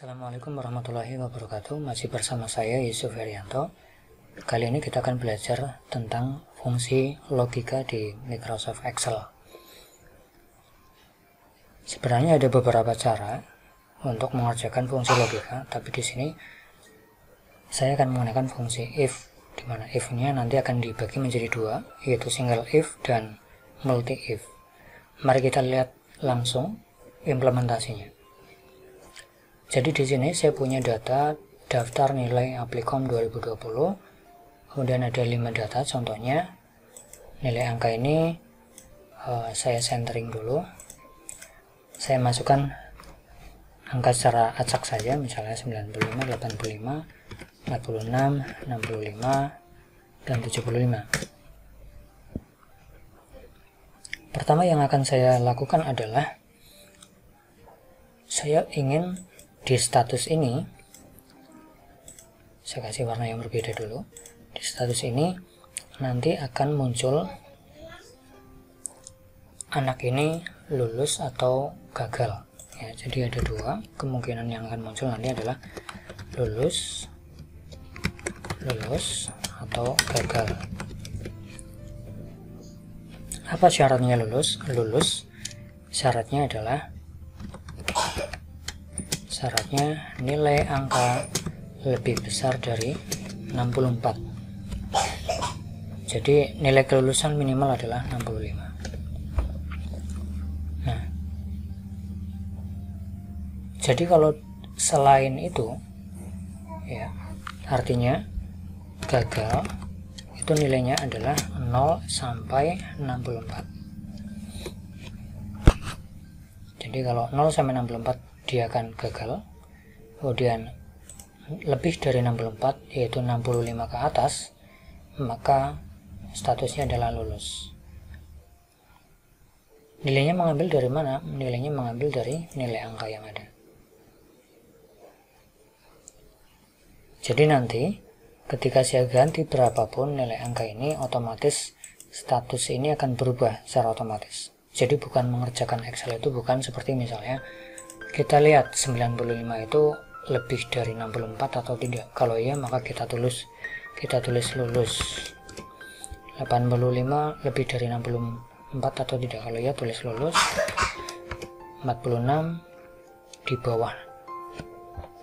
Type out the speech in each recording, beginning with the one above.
Assalamualaikum warahmatullahi wabarakatuh. Masih bersama saya Yusuf Herianto. Kali ini kita akan belajar tentang fungsi logika di Microsoft Excel. Sebenarnya ada beberapa cara untuk mengerjakan fungsi logika, tapi di sini saya akan menggunakan fungsi if, di mana if-nya nanti akan dibagi menjadi dua, yaitu single if dan multi if. Mari kita lihat langsung implementasinya. Jadi di sini saya punya data daftar nilai Applikom 2020. Kemudian ada 5 data, contohnya nilai angka ini saya centering dulu. Saya masukkan angka secara acak saja, misalnya 95, 85, 46, 65, dan 75. Pertama yang akan saya lakukan adalah saya ingin di status ini, saya kasih warna yang berbeda dulu. Di status ini nanti akan muncul anak ini lulus atau gagal ya. Jadi ada dua kemungkinan yang akan muncul nanti adalah lulus atau gagal. Apa syaratnya lulus? Syaratnya adalah nilai angka lebih besar dari 64. Jadi nilai kelulusan minimal adalah 65. Nah, jadi kalau selain itu ya, artinya gagal itu nilainya adalah 0 sampai 64. Jadi kalau 0 sampai 64 dia akan gagal. Kemudian lebih dari 64 yaitu 65 ke atas, maka statusnya adalah lulus. Nilainya mengambil dari mana? Nilainya mengambil dari nilai angka yang ada. Jadi nanti ketika saya ganti berapapun nilai angka ini, otomatis status ini akan berubah secara otomatis. Jadi bukan mengerjakan Excel itu bukan seperti misalnya kita lihat 95 itu lebih dari 64 atau tidak. Kalau iya maka kita tulis lulus. 85 lebih dari 64 atau tidak. Kalau iya tulis lulus. 46 di bawah,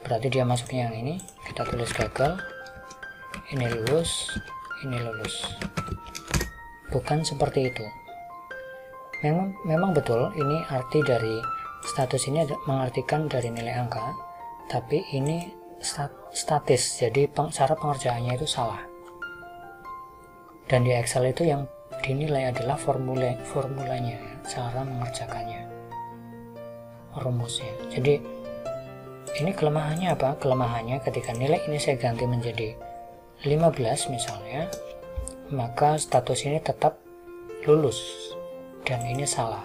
berarti dia masuknya yang ini. Kita tulis gagal. Ini lulus, ini lulus. Bukan seperti itu. Memang betul ini arti dari status ini mengartikan dari nilai angka, tapi ini statis, jadi cara pengerjaannya itu salah. Dan di Excel itu yang dinilai adalah formulanya, cara mengerjakannya, rumusnya. Jadi ini kelemahannya apa? Kelemahannya ketika nilai ini saya ganti menjadi 15 misalnya, maka status ini tetap lulus dan ini salah.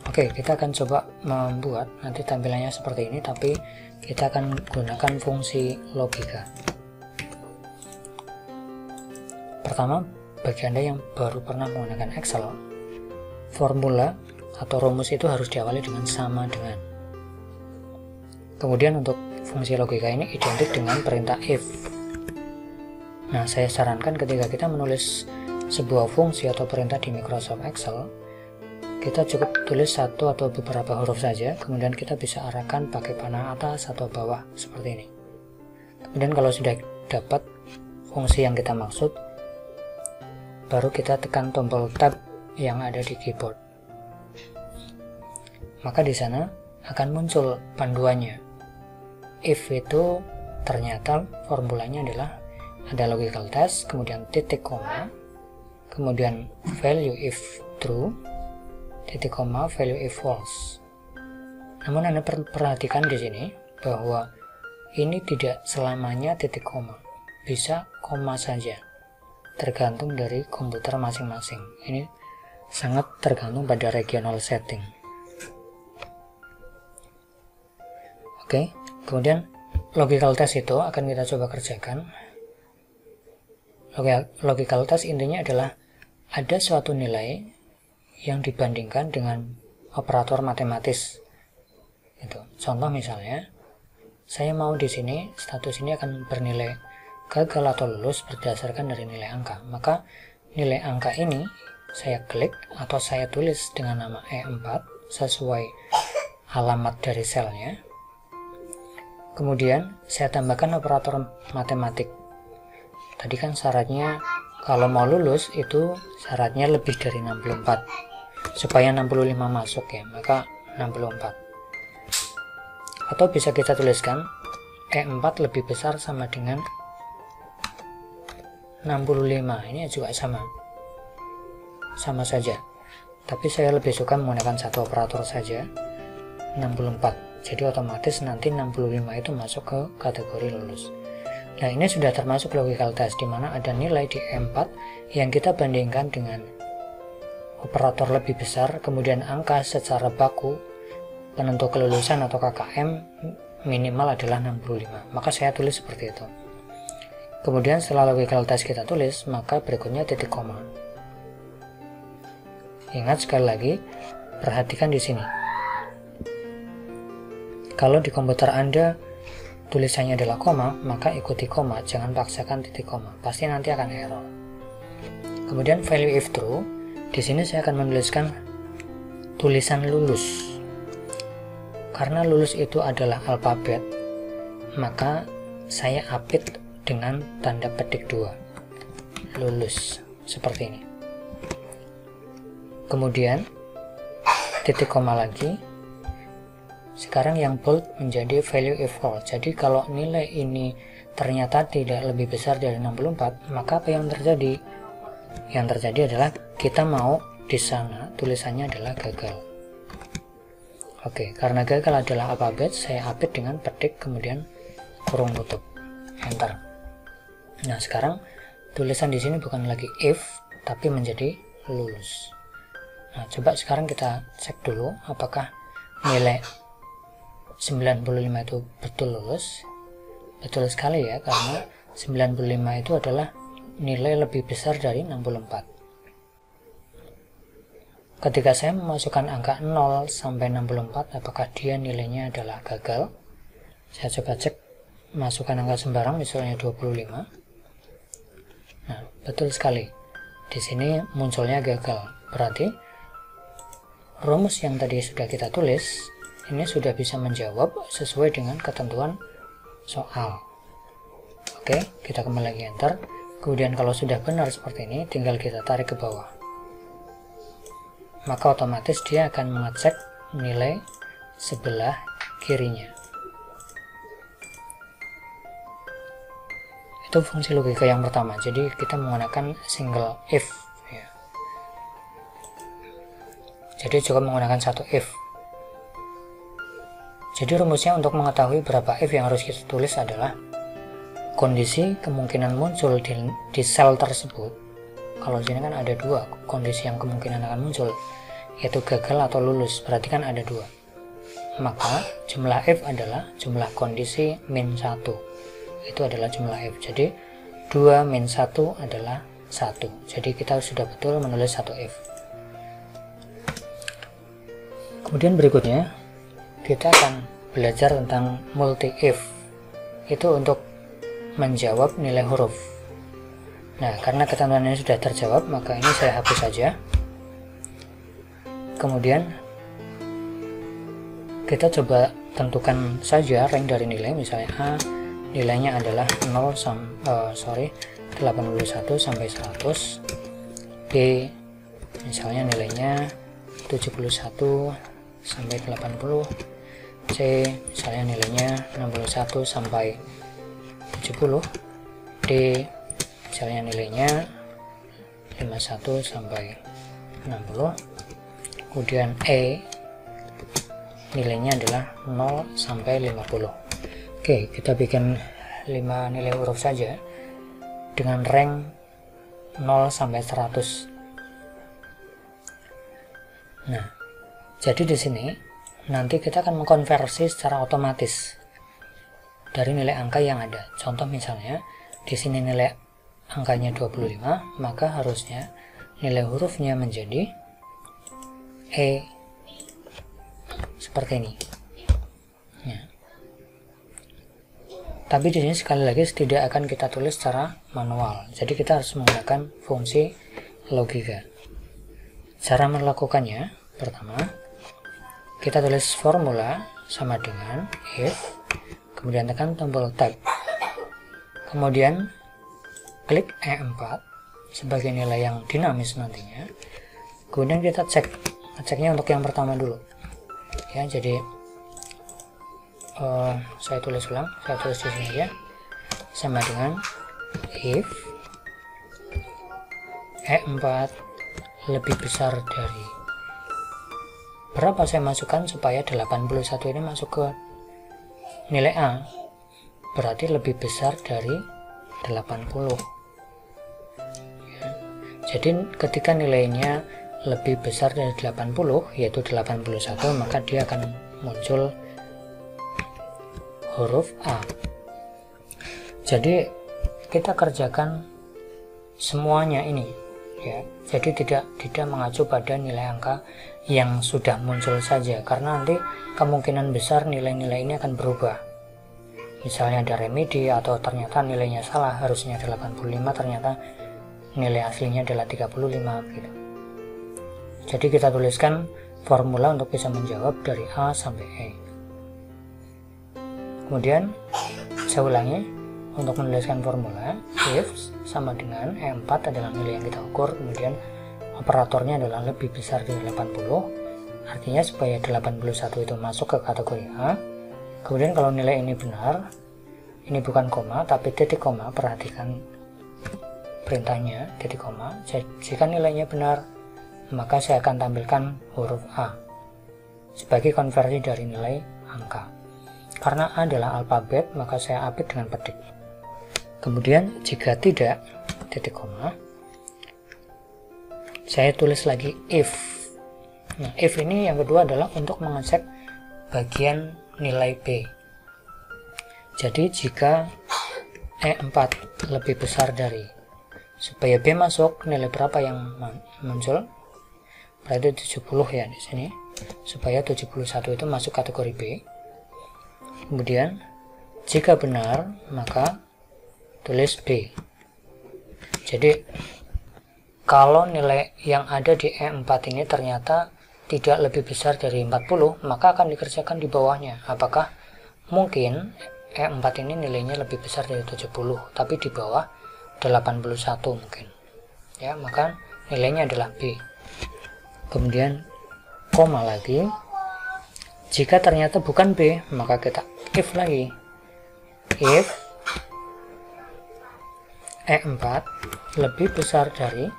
Oke, kita akan coba membuat nanti tampilannya seperti ini, tapi kita akan gunakan fungsi logika. Pertama, bagi Anda yang baru pernah menggunakan Excel, formula atau rumus itu harus diawali dengan sama dengan. Kemudian untuk fungsi logika ini identik dengan perintah if. Nah, saya sarankan ketika kita menulis sebuah fungsi atau perintah di Microsoft Excel, kita cukup tulis satu atau beberapa huruf saja, kemudian kita bisa arahkan pakai panah atas atau bawah seperti ini. Kemudian kalau sudah dapat fungsi yang kita maksud, baru kita tekan tombol tab yang ada di keyboard. Maka di sana akan muncul panduannya. If itu ternyata formulanya adalah ada logical test, kemudian titik koma, kemudian value if true, titik koma, value if false. Namun Anda perhatikan di sini bahwa ini tidak selamanya titik koma, bisa koma saja, tergantung dari komputer masing-masing. Ini sangat tergantung pada regional setting. Oke, kemudian logical test itu akan kita coba kerjakan. Logical test intinya adalah ada suatu nilai yang dibandingkan dengan operator matematis Itu. Contoh misalnya, saya mau di sini status ini akan bernilai gagal atau lulus berdasarkan dari nilai angka. Maka nilai angka ini saya klik atau saya tulis dengan nama E4 sesuai alamat dari selnya. Kemudian saya tambahkan operator matematik. Tadi kan syaratnya kalau mau lulus itu syaratnya lebih dari 64. Supaya 65 masuk ya, maka 64. Atau bisa kita tuliskan E4 lebih besar sama dengan 65. Ini juga sama saja, tapi saya lebih suka menggunakan satu operator saja, 64. Jadi otomatis nanti 65 itu masuk ke kategori lulus. Nah, ini sudah termasuk logical test, di mana ada nilai di E4 yang kita bandingkan dengan operator lebih besar, kemudian angka secara baku penentu kelulusan atau KKM minimal adalah 65. Maka saya tulis seperti itu. Kemudian setelah logical test kita tulis, maka berikutnya titik koma. Ingat sekali lagi, perhatikan di sini. Kalau di komputer Anda tulisannya adalah koma, maka ikuti koma, jangan paksakan titik koma. Pasti nanti akan error. Kemudian value if true, di sini saya akan menuliskan tulisan lulus. Karena lulus itu adalah alfabet, maka saya apit dengan tanda petik 2. Lulus, seperti ini. Kemudian titik koma lagi. Sekarang yang bold menjadi value if false. Jadi kalau nilai ini ternyata tidak lebih besar dari 64, maka apa yang terjadi? Yang terjadi adalah kita mau di sana tulisannya adalah gagal. Oke, karena gagal adalah alfabet, saya apit dengan petik kemudian kurung tutup, enter. Nah, sekarang tulisan di sini bukan lagi if, tapi menjadi lulus. Nah, coba sekarang kita cek dulu apakah nilai 95 itu betul lulus. Betul sekali ya, karena 95 itu adalah nilai lebih besar dari 64. Ketika saya memasukkan angka 0 sampai 64, apakah dia nilainya adalah gagal? Saya coba cek, masukkan angka sembarang, misalnya 25. Nah, betul sekali. Di sini munculnya gagal. Berarti rumus yang tadi sudah kita tulis, ini sudah bisa menjawab sesuai dengan ketentuan soal. Oke, kita kembali lagi enter. Kemudian kalau sudah benar seperti ini, tinggal kita tarik ke bawah. Maka otomatis dia akan mengecek nilai sebelah kirinya. Itu fungsi logika yang pertama. Jadi kita menggunakan single if ya. Jadi cukup menggunakan satu if. Jadi rumusnya untuk mengetahui berapa if yang harus kita tulis adalah kondisi kemungkinan muncul di sel tersebut. Kalau di sini kan ada dua kondisi yang kemungkinan akan muncul, yaitu gagal atau lulus. Berarti kan ada dua. Maka jumlah if adalah jumlah kondisi min 1. Itu adalah jumlah if. Jadi 2 min 1 adalah 1. Jadi kita sudah betul menulis satu if. Kemudian berikutnya kita akan belajar tentang multi if. Itu untuk menjawab nilai huruf. Nah, karena ketentuan ini sudah terjawab, maka ini saya hapus saja. Kemudian kita coba tentukan saja rank dari nilai. Misalnya A nilainya adalah 81 sampai 100. B misalnya nilainya 71 sampai 80. C misalnya nilainya 61 sampai 70. D misalnya nilainya 51 sampai 60. Kemudian E nilainya adalah 0 sampai 50. Oke, kita bikin 5 nilai huruf saja dengan rank 0 sampai 100. Nah, jadi di sini nanti kita akan mengkonversi secara otomatis dari nilai angka yang ada. Contoh misalnya di sini nilai angkanya 25, maka harusnya nilai hurufnya menjadi E seperti ini. Tapi di sini sekali lagi tidak akan kita tulis secara manual. Jadi kita harus menggunakan fungsi logika. Cara melakukannya, pertama, kita tulis formula sama dengan if, kemudian tekan tombol tab. Kemudian klik E4 sebagai nilai yang dinamis nantinya. Kemudian kita ngeceknya untuk yang pertama dulu. Ya, jadi saya tulis ulang, saya tulis di sini ya, sama dengan if E4 lebih besar dari berapa saya masukkan supaya 81 ini masuk ke nilai A, berarti lebih besar dari 80 ya. Jadi ketika nilainya lebih besar dari 80 yaitu 81, maka dia akan muncul huruf A. Jadi kita kerjakan semuanya ini ya. Jadi tidak mengacu pada nilai angka yang sudah muncul saja, karena nanti kemungkinan besar nilai-nilai ini akan berubah. Misalnya ada remedi atau ternyata nilainya salah, harusnya 85, ternyata nilai aslinya adalah 35 gitu. Jadi kita tuliskan formula untuk bisa menjawab dari A sampai E. Kemudian saya ulangi, untuk menuliskan formula if sama dengan E4 adalah nilai yang kita ukur, kemudian operatornya adalah lebih besar dari 80, artinya supaya 81 itu masuk ke kategori A. Kemudian kalau nilai ini benar, ini bukan koma tapi titik koma, perhatikan perintahnya titik koma. Jika nilainya benar, maka saya akan tampilkan huruf A sebagai konversi dari nilai angka. Karena A adalah alfabet, maka saya update dengan petik. Kemudian jika tidak, titik koma, saya tulis lagi if. Nah, if ini yang kedua adalah untuk mengecek bagian nilai B. Jadi jika E4 lebih besar dari, supaya B masuk, nilai berapa yang muncul? Berarti 70 ya di sini. Supaya 71 itu masuk kategori B. Kemudian jika benar, maka tulis B. Jadi kalau nilai yang ada di E4 ini ternyata tidak lebih besar dari 40, maka akan dikerjakan di bawahnya. Apakah mungkin E4 ini nilainya lebih besar dari 70 tapi di bawah 81 mungkin ya, maka nilainya adalah B. Kemudian koma lagi. Jika ternyata bukan B, maka kita if lagi. If E4 lebih besar dari,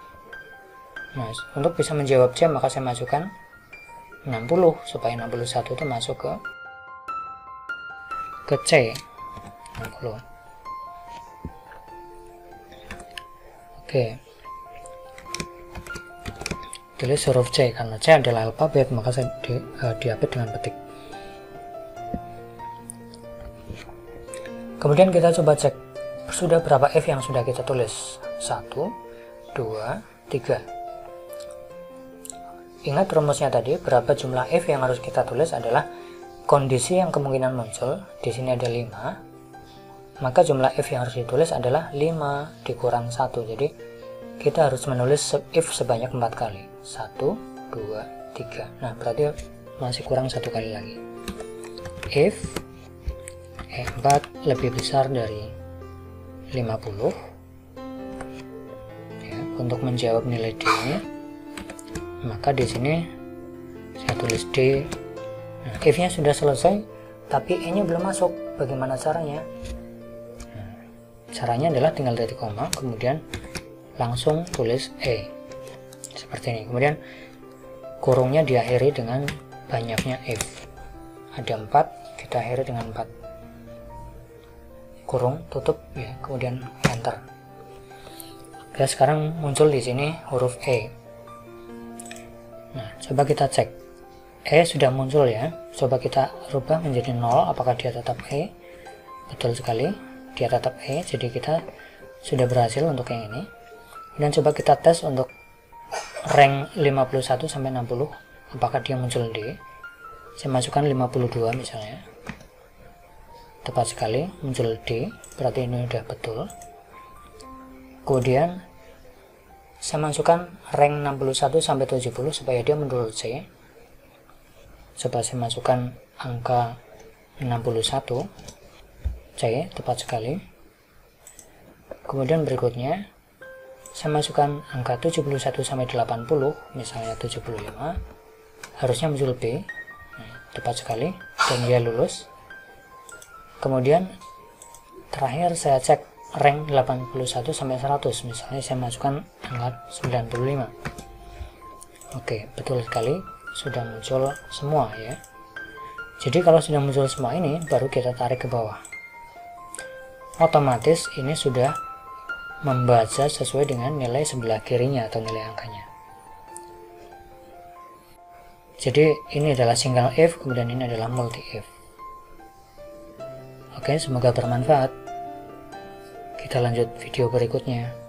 nah, untuk bisa menjawab C maka saya masukkan 60 supaya 61 itu masuk ke C. 60. Oke. Tulis huruf C, karena C adalah alfabet maka saya diapit dengan petik. Kemudian kita coba cek sudah berapa F yang sudah kita tulis. 1, 2, 3. Ingat rumusnya tadi, berapa jumlah F yang harus kita tulis adalah kondisi yang kemungkinan muncul. Di sini ada 5, maka jumlah F yang harus ditulis adalah 5 dikurang 1. Jadi kita harus menulis if sebanyak 4 kali. 1, 2, 3. Nah, berarti masih kurang 1 kali lagi. If E4 lebih besar dari 50 ya, untuk menjawab nilai D ini, maka di sini saya tulis D. Nah, if-nya sudah selesai tapi E-nya belum masuk. Bagaimana caranya? Nah, caranya adalah tinggal titik koma, kemudian langsung tulis E seperti ini. Kemudian kurungnya diakhiri dengan banyaknya if. Ada 4, kita akhiri dengan 4. Kurung, tutup ya, kemudian enter. Oke, sekarang muncul di sini huruf E. Nah, coba kita cek. E sudah muncul ya. Coba kita rubah menjadi 0, apakah dia tetap E? Betul sekali, dia tetap E. Jadi kita sudah berhasil untuk yang ini. Dan coba kita tes untuk rank 51 sampai 60, apakah dia muncul D. Saya masukkan 52 misalnya. tepat sekali, muncul D, berarti ini udah betul. Kemudian saya masukkan rank 61 sampai 70 supaya dia menurut C. Coba saya masukkan angka 61, C, tepat sekali. Kemudian berikutnya saya masukkan angka 71 sampai 80, misalnya 75, harusnya muncul B. Nah, tepat sekali, dan dia lulus. Kemudian terakhir saya cek rank 81 sampai 100, misalnya saya masukkan angka 95. Oke, betul sekali, sudah muncul semua ya. Jadi kalau sudah muncul semua ini, baru kita tarik ke bawah. Otomatis ini sudah membaca sesuai dengan nilai sebelah kirinya atau nilai angkanya. Jadi ini adalah single if, kemudian ini adalah multi if. Oke, semoga bermanfaat. Kita lanjut video berikutnya.